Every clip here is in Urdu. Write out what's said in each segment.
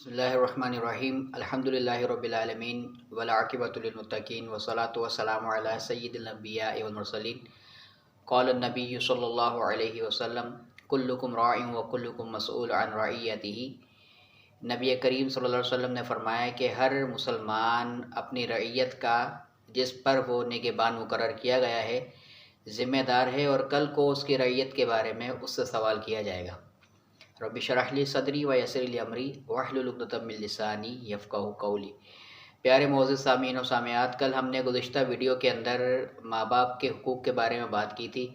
بسم اللہ الرحمن الرحیم الحمدللہ رب العالمین والعاقبۃ للمتقین والصلاۃ والسلام علی سید الانبیاء والمرسلین قال النبی صلی اللہ علیہ وسلم کلکم راع وکلکم مسئول عن رعیتہ۔ نبی کریم صلی اللہ علیہ وسلم نے فرمایا کہ ہر مسلمان اپنی رعیت کا جس پر وہ نگہبان مقرر کیا گیا ہے ذمہ دار ہے، اور کل کو اس کی رعیت کے بارے میں اس سے سوال کیا جائے گا۔ رب اشرح لی صدری ویسر لی امری واحلل عقدۃ من لسانی یفقہوا قولی۔ پیارے معزز سامعین و سامعات، کل ہم نے گزشتہ ویڈیو کے اندر ماں باپ کے حقوق کے بارے میں بات کی تھی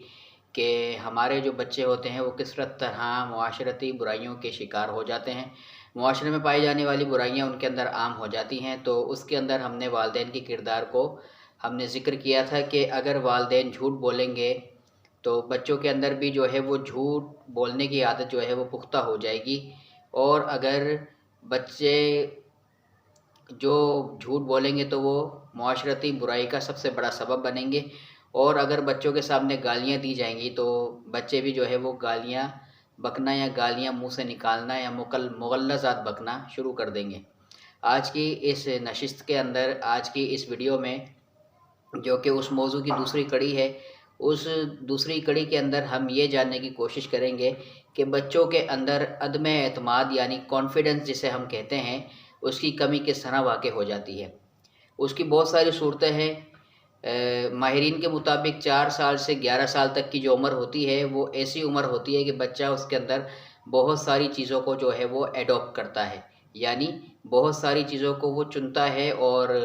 کہ ہمارے جو بچے ہوتے ہیں وہ کس طرح معاشرتی برائیوں کے شکار ہو جاتے ہیں، معاشرے میں پائی جانے والی برائیاں ان کے اندر عام ہو جاتی ہیں۔ تو اس کے اندر ہم نے والدین کی کردار کو ہم نے ذکر کیا تھا کہ اگر والدین جھوٹ بولیں گے تو بچوں کے اندر بھی جو ہے وہ جھوٹ بولنے کی عادت جو ہے وہ پختہ ہو جائے گی، اور اگر بچے جو جھوٹ بولیں گے تو وہ معاشرتی برائی کا سب سے بڑا سبب بنیں گے، اور اگر بچوں کے سامنے گالیاں دی جائیں گی تو بچے بھی جو ہے وہ گالیاں بکنا یا گالیاں منہ سے نکالنا یا مغلظات بکنا شروع کر دیں گے۔ آج کی اس نشست کے اندر، آج کی اس ویڈیو میں جو کہ اس موضوع کی دوسری کڑی ہے، اس دوسری کڑی کے اندر ہم یہ جاننے کی کوشش کریں گے کہ بچوں کے اندر عدم اعتماد یعنی کانفیڈنس جسے ہم کہتے ہیں، اس کی کمی کس طرح واقع ہو جاتی ہے۔ اس کی بہت ساری صورتیں ہیں۔ ماہرین کے مطابق 4 سال سے 11 سال تک کی جو عمر ہوتی ہے وہ ایسی عمر ہوتی ہے کہ بچہ اس کے اندر بہت ساری چیزوں کو جو ہے وہ ایڈاپٹ کرتا ہے، یعنی بہت ساری چیزوں کو وہ چنتا ہے، اور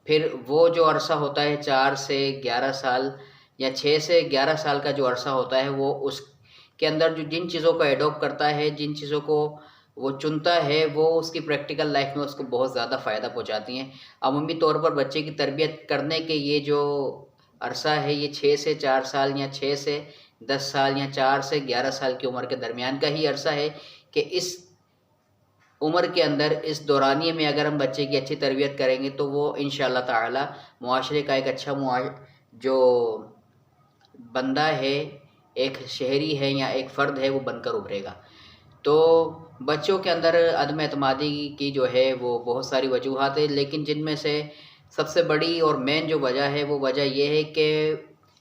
پھر وہ جو عرصہ ہوتا ہے 4 سے 11 سال یا 6 سے 11 سال کا جو عرصہ ہوتا ہے، وہ اس کے اندر جو جن چیزوں کو ایڈاپٹ کرتا ہے، جن چیزوں کو وہ چنتا ہے، وہ اس کی پریکٹیکل لائف میں اس کو بہت زیادہ فائدہ پہنچاتی ہیں۔ عمومی طور پر بچے کی تربیت کرنے کے یہ جو عرصہ ہے یہ 6 سے 4 سال یا 6 سے 10 سال یا 4 سے 11 سال کی عمر کے درمیان کا ہی عرصہ ہے کہ اس عمر کے اندر، اس دورانیے میں اگر ہم بچے کی اچھی تربیت کریں گے تو وہ انشاءاللہ تعالی معاشرے کا ایک اچھا جو بندہ ہے، ایک شہری ہے یا ایک فرد ہے، وہ بن کر ابھرے گا۔ تو بچوں کے اندر عدم اعتمادی کی جو ہے وہ بہت ساری وجوہات ہیں، لیکن جن میں سے سب سے بڑی اور مین جو وجہ ہے وہ وجہ یہ ہے کہ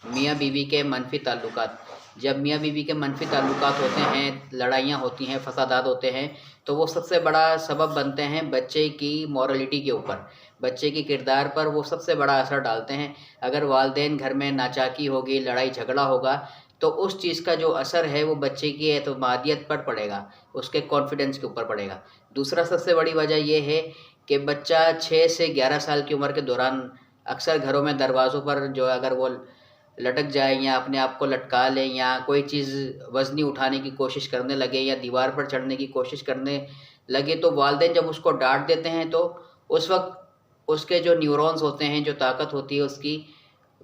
میاں بیوی کے منفی تعلقات۔ جب میاں بیوی کے منفی تعلقات ہوتے ہیں، لڑائیاں ہوتی ہیں، فسادات ہوتے ہیں، تو وہ سب سے بڑا سبب بنتے ہیں بچے کی مورلٹی کے اوپر، بچے کی کردار پر وہ سب سے بڑا اثر ڈالتے ہیں۔ اگر والدین گھر میں ناچاکی ہوگی، لڑائی جھگڑا ہوگا، تو اس چیز کا جو اثر ہے وہ بچے کی اعتمادیت پر پڑے گا، اس کے کانفیڈنس کے اوپر پڑے گا۔ دوسرا سب سے بڑی وجہ یہ ہے کہ بچہ 6 سے 11 سال کی عمر کے دوران اکثر گھروں میں دروازوں پر جو اگر وہ لٹک جائے یا اپنے آپ کو لٹکا لیں یا کوئی چیز وزنی اٹھانے کی کوشش کرنے لگے یا دیوار پر چڑھنے کی کوشش کرنے لگے، تو والدین جب اس کو ڈانٹ دیتے ہیں تو اس وقت اس کے جو نیورونز ہوتے ہیں، جو طاقت ہوتی ہے، اس کی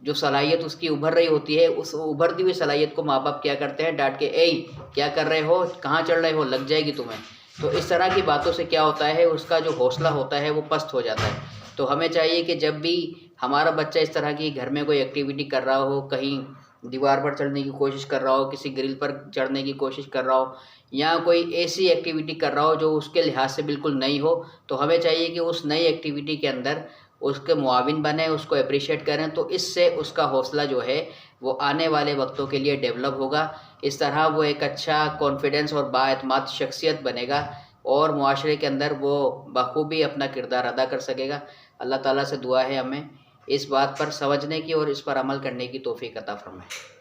جو صلاحیت اس کی ابھر رہی ہوتی ہے، اس ابھرتی ہوئی صلاحیت کو ماں باپ کیا کرتے ہیں، ڈانٹ کے اے کیا کر رہے ہو، کہاں چڑھ رہے ہو، لگ جائے گی تمہیں۔ تو اس طرح کی باتوں سے کیا ہوتا ہے، اس کا جو حوصلہ ہوتا ہے وہ پست ہو جاتا ہے۔ تو ہمیں چاہیے کہ جب بھی ہمارا بچہ اس طرح کی گھر میں کوئی ایکٹیویٹی کر رہا ہو، کہیں دیوار پر چڑھنے کی کوشش کر رہا ہو، کسی گرل پر چڑھنے کی کوشش کر رہا ہو، یا کوئی ایسی ایکٹیویٹی کر رہا ہو جو اس کے لحاظ سے بالکل نئی ہو، تو ہمیں چاہیے کہ اس نئی ایکٹیویٹی کے اندر اس کے معاون بنیں، اس کو اپریشیٹ کریں، تو اس سے اس کا حوصلہ جو ہے وہ آنے والے وقتوں کے لیے ڈیولپ ہوگا۔ اس طرح وہ ایک اچھا کانفیڈنس اور بااعتماد شخصیت بنے گا، اور معاشرے کے اندر وہ بخوبی اپنا کردار ادا کر سکے گا۔ اللہ تعالیٰ سے دعا ہے ہمیں اس بات پر سمجھنے کی اور اس پر عمل کرنے کی توفیق عطا فرمائے۔